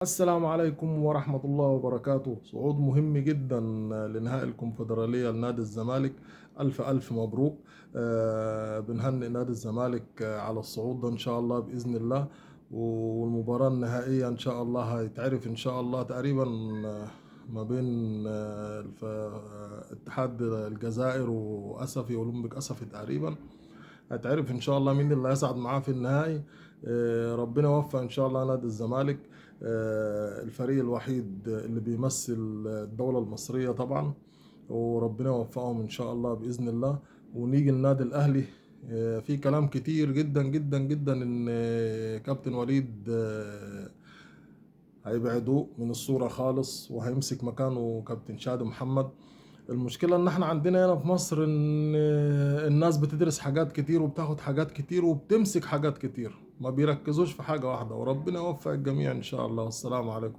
السلام عليكم ورحمة الله وبركاته. صعود مهم جدا لنهائي الكونفدرالية لنادي الزمالك. ألف ألف مبروك. بنهنئ نادي الزمالك على الصعود ده إن شاء الله بإذن الله. والمباراة النهائية إن شاء الله هيتعرف إن شاء الله تقريبا ما بين اتحاد الجزائر وأسفي أولمبيك أسفي تقريبا. هتعرف ان شاء الله مين اللي هيصعد معاه في النهائي. ربنا يوفق ان شاء الله نادي الزمالك، الفريق الوحيد اللي بيمثل الدولة المصرية طبعا. وربنا يوفقهم ان شاء الله بإذن الله. ونيجي النادي الاهلي. في كلام كتير جدا جدا جدا ان كابتن وليد هيبعدوه من الصورة خالص وهيمسك مكانه كابتن شادي محمد. المشكلة ان احنا عندنا هنا في مصر ان الناس بتدرس حاجات كتير وبتاخد حاجات كتير وبتمسك حاجات كتير، ما بيركزوش في حاجة واحدة. وربنا يوفق الجميع ان شاء الله. والسلام عليكم.